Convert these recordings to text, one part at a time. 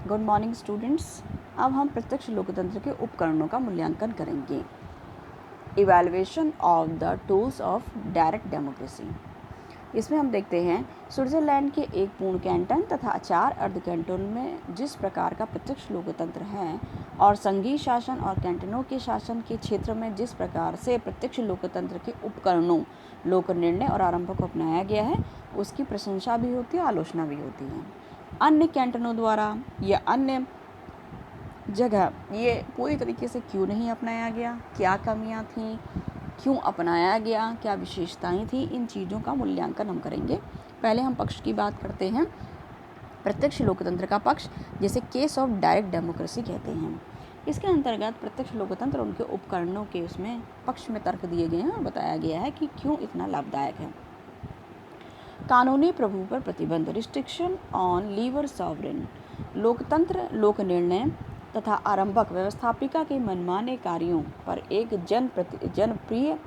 Good morning students. अब हम प्रत्यक्ष लोकतंत्र के उपकरणों का मूल्यांकन करेंगे। Evaluation of the tools of direct democracy. इसमें हम देखते हैं स्विट्जरलैंड के एक पूर्ण कैंटन तथा 4 अर्ध कैंटन में जिस प्रकार का प्रत्यक्ष लोकतंत्र है और संघीय शासन और कैंटनों के शासन के क्षेत्र में जिस प्रकार से प्रत्यक्ष लोकतंत्र के उपकरणों लोक निर्णय और आरंभ को अपनाया गया है, उसकी प्रशंसा भी होती है, आलोचना भी होती है। अन्य कैंटनों द्वारा या अन्य जगह ये पूरी तरीके से क्यों नहीं अपनाया गया, क्या कमियां थीं, क्यों अपनाया गया, क्या विशेषताएं थी, इन चीज़ों का मूल्यांकन हम करेंगे। पहले हम पक्ष की बात करते हैं। प्रत्यक्ष लोकतंत्र का पक्ष जिसे केस ऑफ डायरेक्ट डेमोक्रेसी कहते हैं। इसके अंतर्गत प्रत्यक्ष लोकतंत्र उनके उपकरणों के उसमें पक्ष में तर्क दिए गए हैं और बताया गया है कि क्यों इतना लाभदायक है। कानूनी प्रभु पर प्रतिबंध, रिस्ट्रिक्शन ऑन लीवर सॉवरेन। लोकतंत्र लोक निर्णय तथा आरंभक व्यवस्थापिका के मनमाने कार्यों पर एक जनप्रिय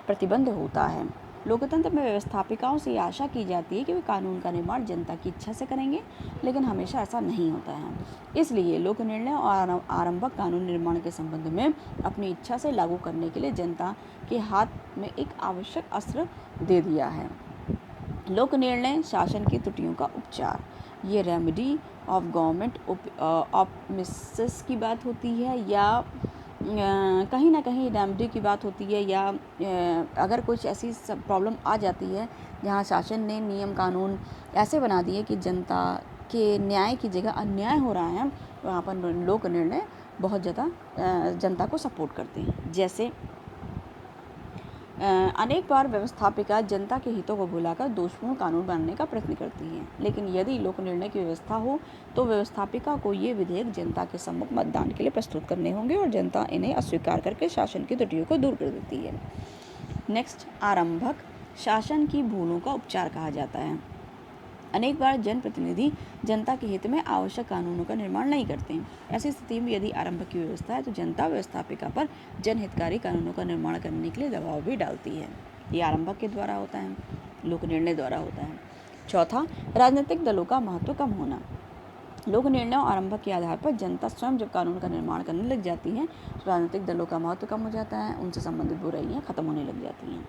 प्रतिबंध होता है। लोकतंत्र में व्यवस्थापिकाओं से आशा की जाती है कि वे कानून का निर्माण जनता की इच्छा से करेंगे, लेकिन हमेशा ऐसा नहीं होता है। इसलिए लोक निर्णय और आरंभक कानून निर्माण के संबंध में अपनी इच्छा से लागू करने के लिए जनता के हाथ में एक आवश्यक अस्त्र दे दिया है। लोक निर्णय शासन की त्रुटियों का उपचार, ये रेमेडी ऑफ गवर्नमेंट ऑफिसेस की बात होती है या कहीं ना कहीं रेमेडी की बात होती है, या अगर कुछ ऐसी सब प्रॉब्लम आ जाती है जहाँ शासन ने नियम कानून ऐसे बना दिए कि जनता के न्याय की जगह अन्याय हो रहा है, वहाँ पर लोक निर्णय बहुत ज़्यादा जनता को सपोर्ट करते हैं। जैसे अनेक बार व्यवस्थापिका जनता के हितों को भुलाकर दोषपूर्ण कानून बनाने का प्रयत्न करती हैं, लेकिन यदि लोक निर्णय की व्यवस्था हो तो व्यवस्थापिका को ये विधेयक जनता के सम्मुख मतदान के लिए प्रस्तुत करने होंगे और जनता इन्हें अस्वीकार करके शासन की त्रुटियों को दूर कर देती है। नेक्स्ट, आरंभक शासन की भूलों का उपचार कहा जाता है। अनेक बार जनप्रतिनिधि जनता के हित में आवश्यक कानूनों का निर्माण नहीं करते हैं। ऐसी स्थिति में यदि आरंभ की व्यवस्था है तो जनता व्यवस्थापिका पर जनहितकारी कानूनों का निर्माण करने के लिए दबाव भी डालती है। ये आरंभक के द्वारा होता है, लोक निर्णय द्वारा होता है। चौथा, राजनीतिक दलों का महत्व कम होना। लोक निर्णय और आरंभक के आधार पर जनता स्वयं जब कानून का निर्माण करने लग जाती है तो राजनीतिक दलों का महत्व कम हो जाता है, उनसे संबंधित बुराइयां खत्म होने लग जाती हैं।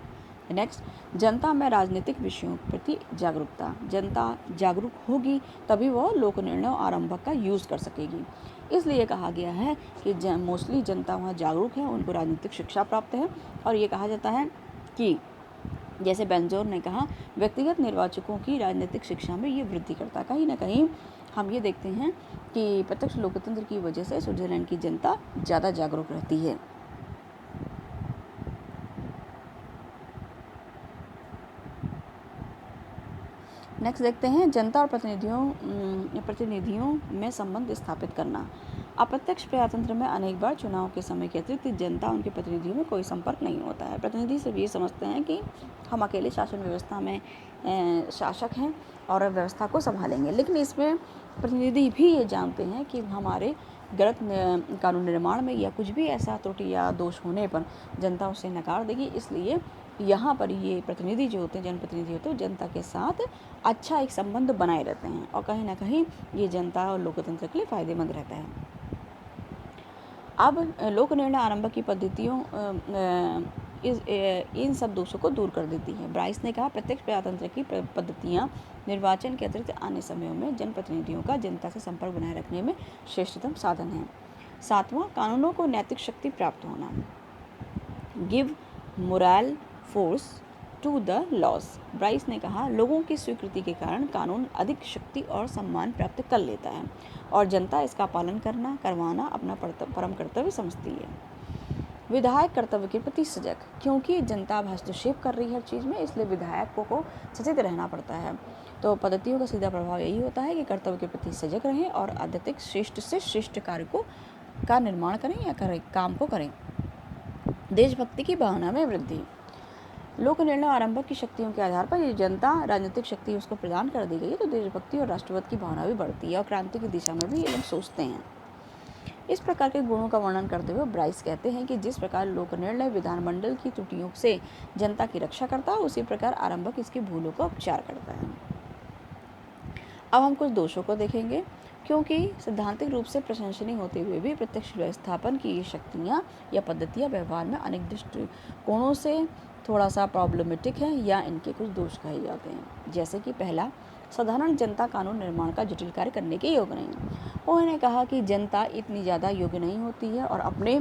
नेक्स्ट, जनता में राजनीतिक विषयों के प्रति जागरूकता। जनता जागरूक होगी तभी वह लोक निर्णय और आरंभक का यूज़ कर सकेगी। इसलिए कहा गया है कि मोस्टली जनता वहाँ जागरूक है, उनको राजनीतिक शिक्षा प्राप्त है। और ये कहा जाता है कि जैसे बेंजोर ने कहा, व्यक्तिगत निर्वाचकों की राजनीतिक शिक्षा में ये वृद्धि करता। कहीं ना कहीं हम ये देखते हैं कि प्रत्यक्ष लोकतंत्र की वजह से स्विट्जरलैंड की जनता ज़्यादा जागरूक रहती है। नेक्स्ट देखते हैं जनता और प्रतिनिधियों में संबंध स्थापित करना। अप्रत्यक्ष प्रजातंत्र में अनेक बार चुनाव के समय के अतिरिक्त जनता उनके प्रतिनिधियों में कोई संपर्क नहीं होता है। प्रतिनिधि सिर्फ ये समझते हैं कि हम अकेले शासन व्यवस्था में शासक हैं और व्यवस्था को संभालेंगे, लेकिन इसमें प्रतिनिधि भी ये जानते हैं कि हमारे गलत कानून निर्माण में या कुछ भी ऐसा त्रुटि या दोष होने पर जनता उसे नकार देगी। इसलिए यहाँ पर ये प्रतिनिधि जो होते हैं, जनप्रतिनिधि होते हैं, जनता के साथ अच्छा एक संबंध बनाए रहते हैं और कहीं ना कहीं ये जनता और लोकतंत्र के लिए फ़ायदेमंद रहता है। अब लोक निर्णय आरंभ की पद्धतियों इन सब दोषों को दूर कर देती है। ब्राइस ने कहा, प्रत्यक्ष प्रजातंत्र की पद्धतियाँ निर्वाचन के अतिरिक्त अन्य समयों में जनप्रतिनिधियों का जनता से संपर्क बनाए रखने में श्रेष्ठतम साधन है। सातवां, कानूनों को नैतिक शक्ति प्राप्त होना। Give moral force to the laws. Bryce ने कहा, लोगों की स्वीकृति के कारण कानून अधिक शक्ति और सम्मान प्राप्त कर लेता है और जनता इसका पालन करवाना अपना परम कर्तव्य समझती है। विधायक कर्तव्य के प्रति सजग, क्योंकि जनता अब हस्तक्षेप कर रही है हर चीज़ में, इसलिए विधायकों को सचेत रहना पड़ता है। तो पद्धतियों का सीधा प्रभाव यही होता है कि कर्तव्य के प्रति सजग रहें और अत्यधिक श्रेष्ठ से श्रेष्ठ कार्य का निर्माण करें या काम को करें। देशभक्ति की भावना में वृद्धि। लोक निर्णय आरंभक की शक्तियों के आधार पर ये जनता राजनीतिक शक्ति उसको प्रदान कर दी गई है, तो देशभक्ति और राष्ट्रवाद की भावना भी बढ़ती है और क्रांति की दिशा में भी ये लोग सोचते हैं। इस प्रकार के गुणों का वर्णन करते हुए ब्राइस कहते हैं कि जिस प्रकार लोक निर्णय विधानमंडल की त्रुटियों से जनता की रक्षा करता है, उसी प्रकार आरंभक इसकी भूलों का उपचार करता है। अब हम कुछ दोषों को देखेंगे। क्योंकि सैद्धांतिक रूप से प्रशंसनीय होते हुए भी प्रत्यक्ष व्यवस्थापन की ये शक्तियाँ या पद्धतियाँ व्यवहार में अनेक दृष्टिकोणों से थोड़ा सा प्रॉब्लमेटिक है या इनके कुछ दोष कहे जाते हैं। जैसे कि पहला, साधारण जनता कानून निर्माण का जटिल कार्य करने के योग्य नहीं। उन्होंने कहा कि जनता इतनी ज़्यादा योग्य नहीं होती है और अपने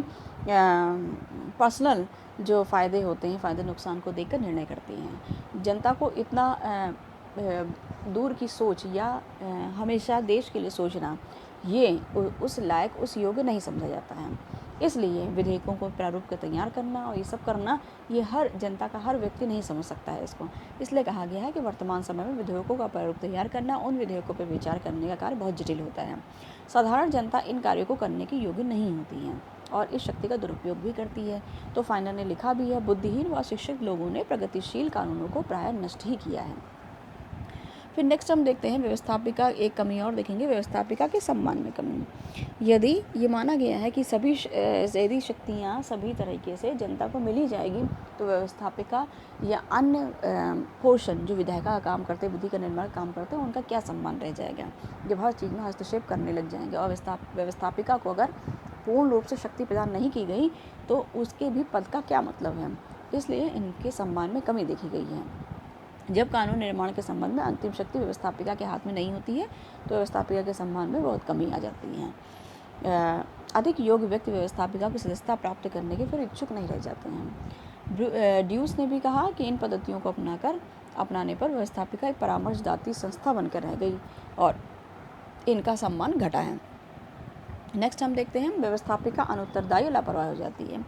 पर्सनल जो फ़ायदे होते हैं, फ़ायदे नुकसान को देखकर निर्णय करती हैं। जनता को इतना दूर की सोच या हमेशा देश के लिए सोचना, ये उस लायक, उस योग्य नहीं समझा जाता है। इसलिए विधेयकों को प्रारूप कर तैयार करना और ये सब करना, ये हर जनता का हर व्यक्ति नहीं समझ सकता है इसको। इसलिए कहा गया है कि वर्तमान समय में विधेयकों का प्रारूप तैयार करना, उन विधेयकों पर विचार करने का कार्य बहुत जटिल होता है। साधारण जनता इन कार्यों को करने की योग्य नहीं होती है और इस शक्ति का दुरुपयोग भी करती है। तो फाइनल ने लिखा भी है, बुद्धिहीन व शिक्षित लोगों ने प्रगतिशील कानूनों को प्राय नष्ट ही किया है। फिर नेक्स्ट हम देखते हैं व्यवस्थापिका, एक कमी और देखेंगे, व्यवस्थापिका के सम्मान में कमी। यदि ये माना गया है कि सभी यदि शक्तियाँ सभी तरीके से जनता को मिली जाएगी तो व्यवस्थापिका या अन्य पोर्शन जो विधायिका का काम करते, विधि का निर्माण काम करते हैं, उनका क्या सम्मान रह जाएगा जब हर चीज़ में हस्तक्षेप करने लग जाएंगे। और व्यवस्थापिका को अगर पूर्ण रूप से शक्ति प्रदान नहीं की गई तो उसके भी पद का क्या मतलब है। इसलिए इनके सम्मान में कमी देखी गई है। जब कानून निर्माण के संबंध में अंतिम शक्ति व्यवस्थापिका के हाथ में नहीं होती है तो व्यवस्थापिका के सम्मान में बहुत कमी आ जाती है। अधिक योग्य व्यक्ति व्यवस्थापिका की सदस्यता प्राप्त करने के फिर इच्छुक नहीं रह जाते हैं। ड्यूस ने भी कहा कि इन पद्धतियों को अपनाने पर व्यवस्थापिका एक परामर्शदात्री संस्था बनकर रह गई और इनका सम्मान घटा है। नेक्स्ट हम देखते हैं व्यवस्थापिका अनुत्तरदायी लापरवाही हो जाती है,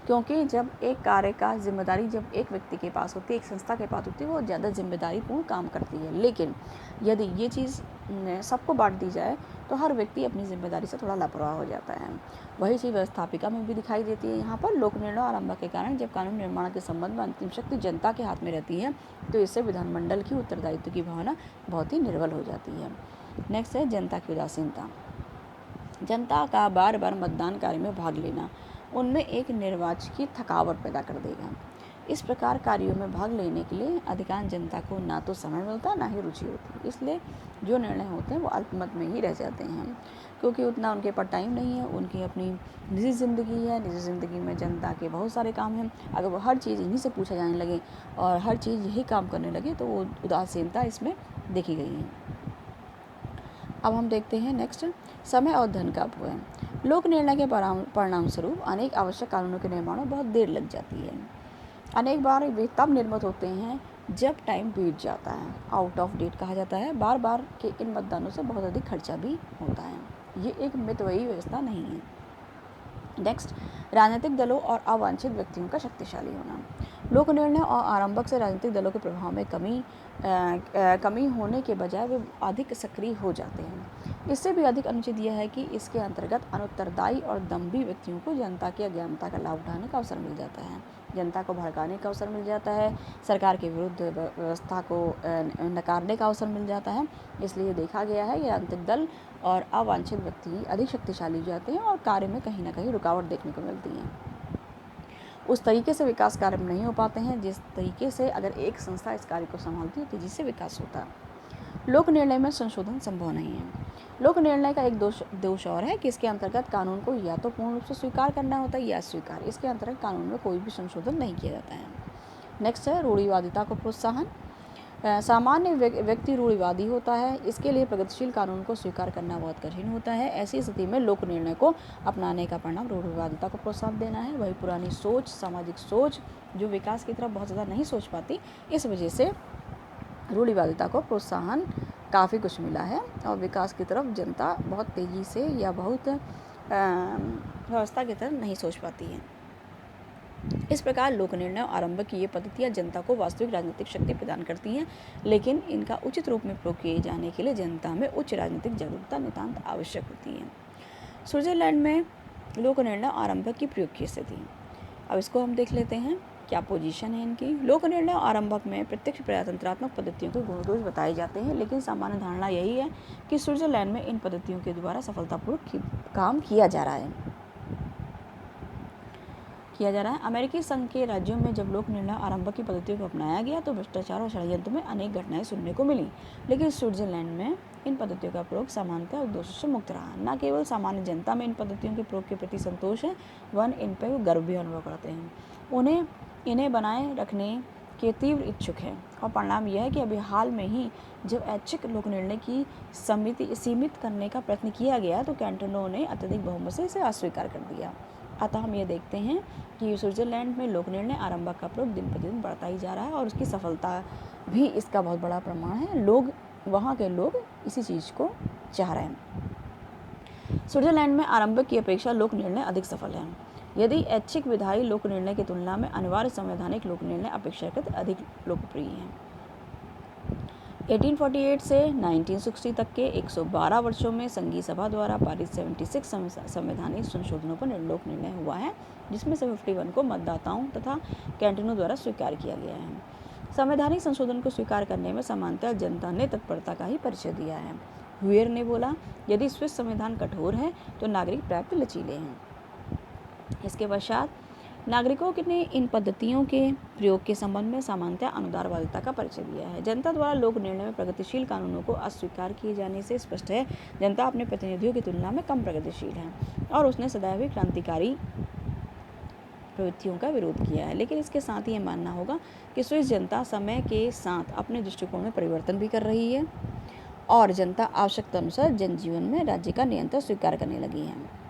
क्योंकि जब एक कार्य का जिम्मेदारी जब एक व्यक्ति के पास होती है, एक संस्था के पास होती है, वो ज़्यादा जिम्मेदारीपूर्ण काम करती है। लेकिन यदि ये चीज़ सबको बांट दी जाए तो हर व्यक्ति अपनी जिम्मेदारी से थोड़ा लापरवाह हो जाता है। वही चीज़ व्यवस्थापिका में भी दिखाई देती है। यहाँ पर लोक निर्णय आरंभ के कारण जब कानून निर्माण के संबंध में अंतिम शक्ति जनता के हाथ में रहती है तो इससे विधानमंडल की उत्तरदायित्व की भावना बहुत ही निर्बल हो जाती है। नेक्स्ट है जनता की उदासीनता। जनता का बार बार मतदान कार्य में भाग लेना उनमें एक निर्वाचकीय थकावट पैदा कर देगा। इस प्रकार कार्यों में भाग लेने के लिए अधिकांश जनता को ना तो समय मिलता ना ही रुचि होती, इसलिए जो निर्णय होते हैं वो अल्पमत में ही रह जाते हैं, क्योंकि उतना उनके पास टाइम नहीं है। उनकी अपनी निजी ज़िंदगी है, निजी ज़िंदगी में जनता के बहुत सारे काम हैं। अगर वो हर चीज़ इन्हीं से पूछा जाने लगे और हर चीज़ यही काम करने लगे तो वो उदासीनता इसमें देखी गई है। अब हम देखते हैं नेक्स्ट, समय और धन का अपव्यय। लोक निर्णय के परिणाम स्वरूप अनेक आवश्यक कानूनों के निर्माण में बहुत देर लग जाती है। अनेक बार वे तब निर्मित होते हैं जब टाइम बीत जाता है, आउट ऑफ डेट कहा जाता है। बार बार के इन मतदानों से बहुत अधिक खर्चा भी होता है। ये एक मितव्ययी व्यवस्था नहीं है। नेक्स्ट, राजनीतिक दलों और अवांछित व्यक्तियों का शक्तिशाली होना। लोक निर्णय और आरंभक से राजनीतिक दलों के प्रभाव में कमी होने के बजाय वे अधिक सक्रिय हो जाते हैं। इससे भी अधिक अनुचित यह है कि इसके अंतर्गत अनुत्तरदायी और दम्भी व्यक्तियों को जनता की अज्ञानता का लाभ उठाने का अवसर मिल जाता है, जनता को भड़काने का अवसर मिल जाता है, सरकार के विरुद्ध व्यवस्था को नकारने का अवसर मिल जाता है। इसलिए देखा गया है कि राजनीतिक दल और अवांछित व्यक्ति अधिक शक्तिशाली हो जाते हैं और कार्य में कहीं ना कहीं रुकावट देखने को मिलती है। उस तरीके से विकास कार्य नहीं हो पाते हैं जिस तरीके से अगर एक संस्था इस कार्य को संभालती है तेजी से विकास होता है। लोक निर्णय में संशोधन संभव नहीं है। लोक निर्णय का एक दोष और है कि इसके अंतर्गत कानून को या तो पूर्ण रूप से स्वीकार करना होता है या अस्वीकार। इसके अंतर्गत कानून में कोई भी संशोधन नहीं किया जाता है। नेक्स्ट है रूढ़िवादिता को प्रोत्साहन। सामान्य व्यक्ति रूढ़िवादी होता है, इसके लिए प्रगतिशील कानून को स्वीकार करना बहुत कठिन होता है। ऐसी स्थिति में लोक निर्णय को अपनाने का परिणाम रूढ़िवादिता को प्रोत्साहन देना है। वही पुरानी सोच, सामाजिक सोच जो विकास की तरफ बहुत ज़्यादा नहीं सोच पाती, इस वजह से रूढ़िवादिता को प्रोत्साहन काफ़ी कुछ मिला है और विकास की तरफ जनता बहुत तेज़ी से या बहुत व्यवस्था की तरफ नहीं सोच पाती है। इस प्रकार लोक निर्णय आरंभ की ये पद्धतियाँ जनता को वास्तविक राजनीतिक शक्ति प्रदान करती हैं, लेकिन इनका उचित रूप में प्रयोग किए जाने के लिए जनता में उच्च राजनीतिक जागरूकता नितांत आवश्यक होती है। स्विट्जरलैंड में लोक निर्णय आरंभ की प्रयोग की स्थिति, अब इसको हम देख लेते हैं क्या पोजीशन है इनकी। लोक निर्णय आरंभक में प्रत्यक्ष प्रजातंत्रात्मक पद्धतियों के गुण दोष बताए जाते हैं, लेकिन सामान्य धारणा यही है कि स्विट्जरलैंड में इन पद्धतियों के द्वारा सफलतापूर्वक काम किया जा रहा है। अमेरिकी संघ के राज्यों में जब लोक निर्णय आरंभ की पद्धतियों को अपनाया गया तो भ्रष्टाचार और षड्यंत्र में अनेक घटनाएं सुनने को मिली, लेकिन स्विट्जरलैंड में इन पद्धतियों का प्रयोग सामान्यतः उद्देश्य से मुक्त रहा। न केवल सामान्य जनता में इन पद्धतियों के प्रयोग के प्रति संतोष है, वन इन पर वो गर्व भी अनुभव करते हैं। इन्हें बनाए रखने के तीव्र इच्छुक है और परिणाम यह है कि अभी हाल में ही जब ऐच्छिक लोक निर्णय की सीमित करने का प्रयत्न किया गया तो कैंटोनों ने अत्यधिक बहुमत से इसे अस्वीकार कर दिया। अतः हम ये देखते हैं कि स्विट्जरलैंड में लोक निर्णय आरंभक का प्रयोग दिन प्रतिदिन बढ़ता ही जा रहा है और उसकी सफलता भी इसका बहुत बड़ा प्रमाण है। वहाँ के लोग इसी चीज़ को चाह रहे हैं। स्विट्जरलैंड में आरंभक की अपेक्षा लोक निर्णय अधिक सफल है। यदि ऐच्छिक विधायी लोक निर्णय की तुलना में अनिवार्य संवैधानिक लोक निर्णय अपेक्षाकृत अधिक लोकप्रिय हैं। 1848 से 1960 तक के 112 वर्षों में संघीय सभा द्वारा पारित 76 संवैधानिक संशोधनों पर लोक निर्णय हुआ है, जिसमें से 51 को मतदाताओं तथा कैंटोनों द्वारा स्वीकार किया गया है। संवैधानिक संशोधन को स्वीकार करने में सामान्यतः जनता ने तत्परता का ही परिचय दिया है। हुएर ने बोला, यदि स्विस संविधान कठोर है तो नागरिक पर्याप्त लचीले हैं। इसके पश्चात नागरिकों ने इन पद्धतियों के प्रयोग के संबंध में सामान्यतः अनुदारवादिता का परिचय दिया है। जनता द्वारा लोक निर्णय में प्रगतिशील कानूनों को अस्वीकार किए जाने से स्पष्ट है जनता अपने प्रतिनिधियों की तुलना में कम प्रगतिशील है और उसने सदैव ही क्रांतिकारी प्रवृत्तियों का विरोध किया है। लेकिन इसके साथ ही यह मानना होगा कि स्विस जनता समय के साथ अपने दृष्टिकोण में परिवर्तन भी कर रही है और जनता आवश्यकता अनुसार जनजीवन में राज्य का नियंत्रण स्वीकार करने लगी है।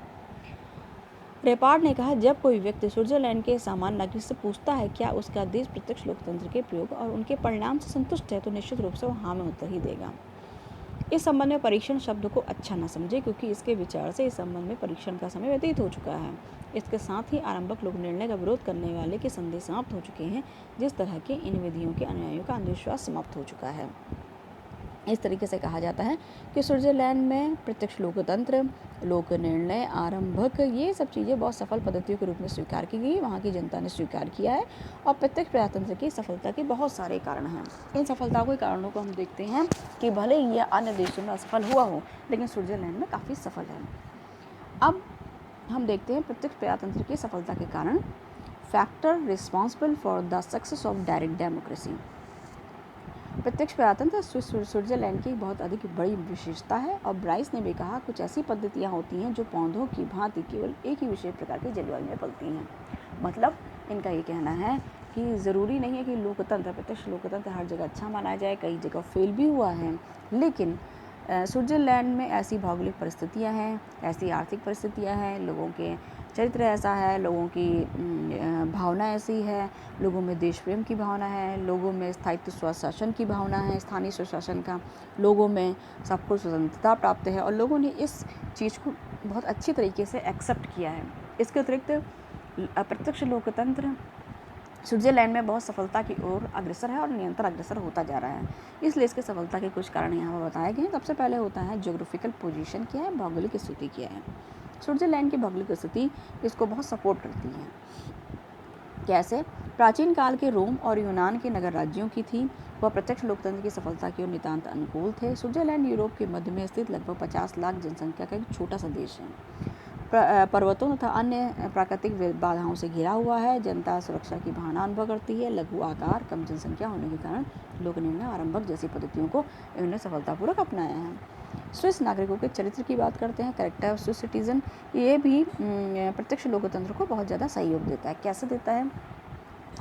रेपार्ड ने कहा, जब कोई व्यक्ति स्विट्जरलैंड के सामान्य नागरिक से पूछता है क्या उसका देश प्रत्यक्ष लोकतंत्र के प्रयोग और उनके परिणाम से संतुष्ट है, तो निश्चित रूप से वो हाँ में उत्तर ही देगा। इस संबंध में परीक्षण शब्द को अच्छा न समझे, क्योंकि इसके विचार से इस संबंध में परीक्षण का समय व्यतीत हो चुका है। इसके साथ ही आरंभक लोक निर्णय का विरोध करने वाले के संदेह समाप्त हो चुके हैं। जिस तरह के इन विधियों के अनुयायियों का अंधविश्वास समाप्त हो चुका है। इस तरीके से कहा जाता है कि स्विट्जरलैंड में प्रत्यक्ष लोकतंत्र, लोक निर्णय, आरंभक, ये सब चीज़ें बहुत सफल पद्धतियों के रूप में स्वीकार की गई। वहाँ की जनता ने स्वीकार किया है और प्रत्यक्ष प्रजातंत्र की सफलता के बहुत सारे कारण हैं। इन सफलताओं के कारणों को हम देखते हैं कि भले ही यह अन्य देशों में असफल हुआ हो, लेकिन स्विट्जरलैंड में काफ़ी सफल है। अब हम देखते हैं प्रत्यक्ष प्रजातंत्र की सफलता के कारण। Factor responsible for the success of direct democracy. प्रत्यक्ष प्रजातंत्र स्विट्जरलैंड की बहुत अधिक बड़ी विशेषता है और ब्राइस ने भी कहा, कुछ ऐसी पद्धतियाँ होती हैं जो पौधों की भांति केवल एक ही विशेष प्रकार की जलवायु में पलती हैं। मतलब इनका ये कहना है कि ज़रूरी नहीं है कि लोकतंत्र, प्रत्यक्ष लोकतंत्र हर जगह अच्छा माना जाए, कई जगह फेल भी हुआ है, लेकिन स्विट्जरलैंड में ऐसी भौगोलिक परिस्थितियाँ हैं, ऐसी आर्थिक परिस्थितियाँ हैं, लोगों के चरित्र ऐसा है, लोगों की भावना ऐसी है, लोगों में देश प्रेम की भावना है, लोगों में स्थायित्व स्वशासन की भावना है, स्थानीय स्वशासन का, लोगों में सबको स्वतंत्रता प्राप्त है और लोगों ने इस चीज़ को बहुत अच्छी तरीके से एक्सेप्ट किया है। इसके अतिरिक्त प्रत्यक्ष लोकतंत्र स्विट्जरलैंड में बहुत सफलता की ओर अग्रसर है और निरंतर अग्रसर होता जा रहा है। इसलिए इसके सफलता के कुछ कारण यहाँ पर बताए गए हैं। सबसे पहले होता है ज्योग्राफिकल पोजीशन क्या है, भौगोलिक स्थिति क्या है। स्विट्जरलैंड की भौगोलिक स्थिति इसको बहुत सपोर्ट करती है। कैसे? प्राचीन काल के रोम और यूनान के नगर राज्यों की थी, वह प्रत्यक्ष लोकतंत्र की सफलता की ओर नितांत अनुकूल थे। स्विट्जरलैंड यूरोप के मध्य में स्थित लगभग 50 लाख जनसंख्या का एक छोटा सा देश है। पर्वतों तथा अन्य प्राकृतिक बाधाओं से घिरा हुआ है। जनता सुरक्षा की भावना अनुभव करती है। लघु आकार, कम जनसंख्या होने के कारण लोक निर्णय, आरंभक जैसी पद्धतियों को इन्होंने सफलतापूर्वक अपनाया है। स्विस नागरिकों के चरित्र की बात करते हैं, कैरेक्टर ऑफ स्विस सिटीजन, ये भी प्रत्यक्ष लोकतंत्र को बहुत ज़्यादा सहयोग देता है। कैसे देता है?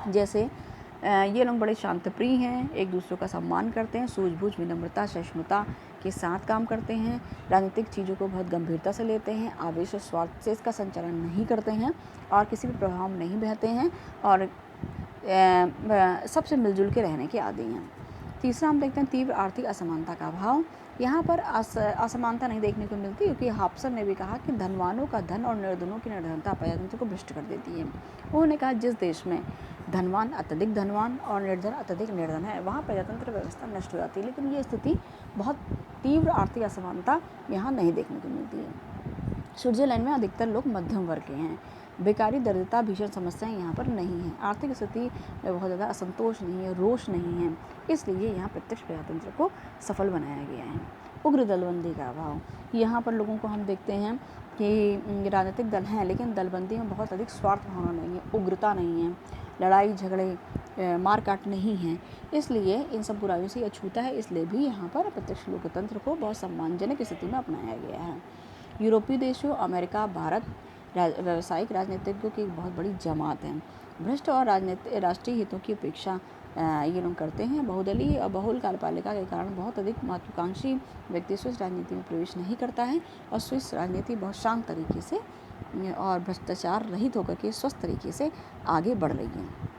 जैसे ये लोग बड़े शांतप्रिय हैं, एक दूसरे का सम्मान करते हैं, सूझबूझ, विनम्रता, सहिष्णुता के साथ काम करते हैं, राजनीतिक चीज़ों को बहुत गंभीरता से लेते हैं, आवेश और स्वार्थ से इसका संचालन नहीं करते हैं और किसी भी प्रभाव में नहीं बहते हैं और सबसे मिलजुल के रहने के आदी हैं। तीसरा हम देखते हैं तीव्र आर्थिक असमानता का अभाव। यहाँ पर असमानता नहीं देखने को मिलती, क्योंकि हाप्सर ने भी कहा कि धनवानों का धन और निर्धनों की निर्धनता प्रजातंत्र को भ्रष्ट कर देती है। उन्होंने कहा जिस देश में धनवान अत्यधिक धनवान और निर्धन अत्यधिक निर्धन है, वहाँ प्रजातंत्र व्यवस्था नष्ट हो जाती है। लेकिन ये स्थिति, बहुत तीव्र आर्थिक असमानता यहाँ नहीं देखने को मिलती है। स्विट्जरलैंड में अधिकतर लोग मध्यम वर्ग के हैं। बेकारी, दरिद्रता, भीषण समस्याएं यहाँ पर नहीं हैं। आर्थिक स्थिति में बहुत ज़्यादा असंतोष नहीं है, रोष नहीं है, इसलिए यहाँ प्रत्यक्ष प्रजातंत्र को सफल बनाया गया है। उग्र दलबंदी का अभाव, यहाँ पर लोगों को हम देखते हैं कि राजनीतिक दल हैं, लेकिन दलबंदी में बहुत अधिक स्वार्थ भावना नहीं है, उग्रता नहीं है, लड़ाई झगड़े मारकाट नहीं है, इसलिए इन सब बुराइयों से अछूता है, इसलिए भी यहाँ पर प्रत्यक्ष लोकतंत्र को बहुत सम्मानजनक स्थिति में अपनाया गया है। यूरोपीय देशों, अमेरिका, भारत व्यावसायिक राजनीतिज्ञों की एक बहुत बड़ी जमात है। भ्रष्ट और राष्ट्रीय हितों की उपेक्षा ये लोग करते हैं। बहुदलीय और बहुल कार्यपालिका के कारण बहुत अधिक महत्वाकांक्षी व्यक्ति स्विस राजनीति में प्रवेश नहीं करता है और स्विस राजनीति बहुत शांत तरीके से और भ्रष्टाचार रहित होकर के स्वस्थ तरीके से आगे बढ़ रही है।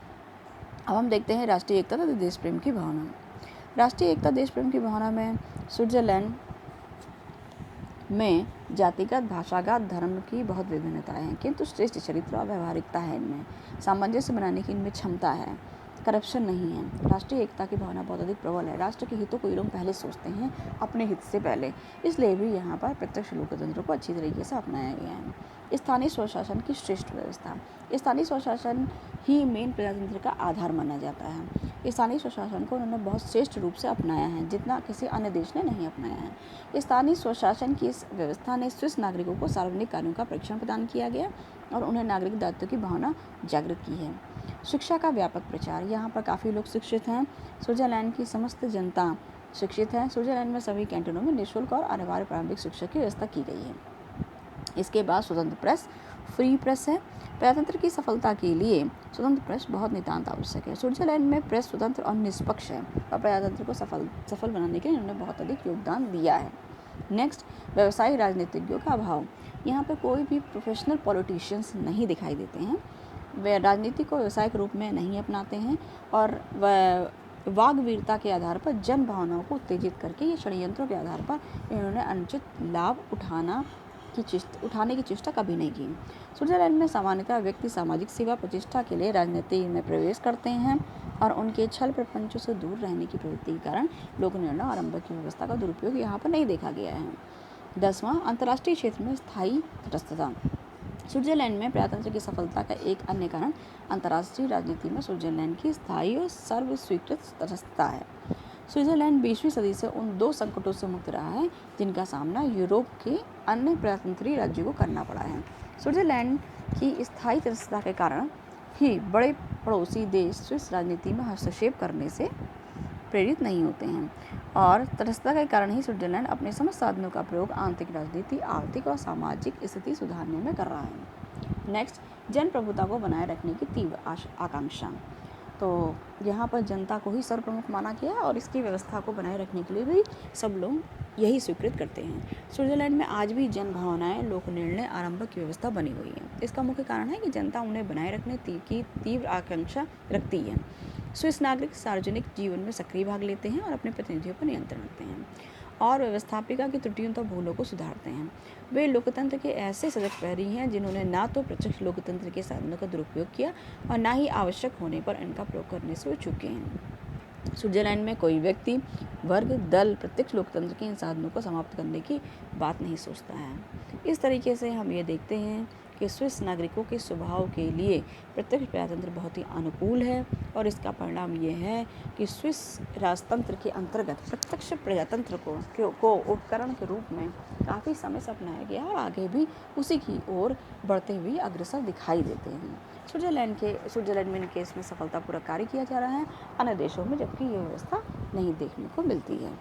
अब हम देखते हैं राष्ट्रीय एकता तथा देश प्रेम की भावना। राष्ट्रीय एकता देश प्रेम की भावना में स्विट्जरलैंड में जातिगत, भाषागत, धर्म की बहुत विभिन्नताएं हैं, किंतु श्रेष्ठ चरित्र और व्यवहारिकता है इनमें। सामंजस्य बनाने की इनमें क्षमता है, करप्शन नहीं है। राष्ट्रीय एकता की भावना बहुत अधिक प्रबल है। राष्ट्र के हितों को ये लोग पहले सोचते हैं, अपने हित से पहले, इसलिए भी यहाँ पर प्रत्यक्ष लोकतंत्र को अच्छी तरीके से अपनाया गया है। स्थानीय स्वशासन की श्रेष्ठ व्यवस्था। स्थानीय स्वशासन ही मेन प्रजातंत्र का आधार माना जाता है। स्थानीय स्वशासन को उन्होंने बहुत श्रेष्ठ रूप से अपनाया है, जितना किसी अन्य देश ने नहीं अपनाया है। स्थानीय स्वशासन की इस व्यवस्था ने स्विस नागरिकों को सार्वजनिक कार्यों का प्रशिक्षण प्रदान किया गया और उन्हें नागरिक दायित्व की भावना जागृत की है। शिक्षा का व्यापक प्रचार। यहाँ पर काफ़ी लोग शिक्षित हैं। स्विट्जरलैंड की समस्त जनता शिक्षित है। स्विट्जरलैंड में सभी कैंटोनों में निःशुल्क और अनिवार्य प्रारंभिक शिक्षा की व्यवस्था की गई है। इसके बाद स्वतंत्र प्रेस, फ्री प्रेस है। प्रजातंत्र की सफलता के लिए स्वतंत्र प्रेस बहुत नितांत आवश्यक है। स्विट्जरलैंड में प्रेस स्वतंत्र और निष्पक्ष है और प्रजातंत्र को सफल बनाने के लिए उन्होंने बहुत अधिक योगदान दिया है। नेक्स्ट, व्यवसायिक राजनीतिज्ञों का अभाव। यहाँ पे कोई भी प्रोफेशनल पॉलिटिशियंस नहीं दिखाई देते हैं। वे राजनीति को व्यावसायिक रूप में नहीं अपनाते हैं और वाग्वीरता के आधार पर जन भावनाओं को उत्तेजित करके ये षड्यंत्रों के आधार पर इन्होंने अनुचित लाभ उठाने की चेष्टा कभी नहीं की। स्विट्जरलैंड में सामान्यतः व्यक्ति सामाजिक सेवा प्रतिष्ठा के लिए राजनीति में प्रवेश करते हैं और उनके छल प्रपंचों से दूर रहने की प्रवृत्ति के कारण लोक निर्णय और आरंभ की व्यवस्था का दुरुपयोग यहाँ पर नहीं देखा गया है। 10वां, अंतर्राष्ट्रीय क्षेत्र में स्थायी तटस्थता। स्विट्जरलैंड में प्रजातंत्र की सफलता का एक अन्य कारण अंतर्राष्ट्रीय राजनीति में स्विट्जरलैंड की स्थायी और सर्वस्वीकृत तटस्थता है। स्विट्जरलैंड 20वीं सदी से उन दो संकटों से मुक्त रहा है जिनका सामना यूरोप के अन्य प्रजातंत्रीय राज्यों को करना पड़ा है। स्विट्जरलैंड की स्थायी तटस्थता के कारण ही बड़े पड़ोसी देश स्विस राजनीति में हस्तक्षेप करने से प्रेरित नहीं होते हैं और तटस्थता के कारण ही स्विट्जरलैंड अपने समस्त साधनों का प्रयोग आंतरिक राजनीति, आर्थिक और सामाजिक स्थिति सुधारने में कर रहा है। नेक्स्ट, जन प्रभुता को बनाए रखने की तीव्र आकांक्षा। तो यहाँ पर जनता को ही सर्वप्रमुख माना गया और इसकी व्यवस्था को बनाए रखने के लिए भी सब लोग यही स्वीकृत करते हैं। स्विट्जरलैंड में आज भी जन भावनाएं, लोक निर्णय, आरंभ की व्यवस्था बनी हुई है। इसका मुख्य कारण है कि जनता उन्हें बनाए रखने की तीव्र आकांक्षा रखती है। स्विस नागरिक सार्वजनिक जीवन में सक्रिय भाग लेते हैं और अपने प्रतिनिधियों पर नियंत्रण रखते हैं और व्यवस्थापिका की त्रुटियों तथा भूलों को सुधारते हैं। वे लोकतंत्र के ऐसे सजग प्रहरी हैं जिन्होंने ना तो प्रत्यक्ष लोकतंत्र के साधनों का दुरुपयोग किया और ना ही आवश्यक होने पर इनका प्रयोग करने से वे चूके हैं। स्विट्जरलैंड में कोई व्यक्ति, वर्ग, दल प्रत्यक्ष लोकतंत्र के इन साधनों को समाप्त करने की बात नहीं सोचता है। इस तरीके से हम ये देखते हैं कि स्विस नागरिकों के स्वभाव के लिए प्रत्यक्ष प्रजातंत्र बहुत ही अनुकूल है और इसका परिणाम ये है कि स्विस राजतंत्र के अंतर्गत प्रत्यक्ष प्रजातंत्र को उपकरण के रूप में काफ़ी समय से अपनाया गया और आगे भी उसी की ओर बढ़ते हुए अग्रसर दिखाई देते हैं। स्विट्जरलैंड में इनके इसमें सफलतापूर्वक कार्य किया जा रहा है, अन्य देशों में जबकि ये व्यवस्था नहीं देखने को मिलती है।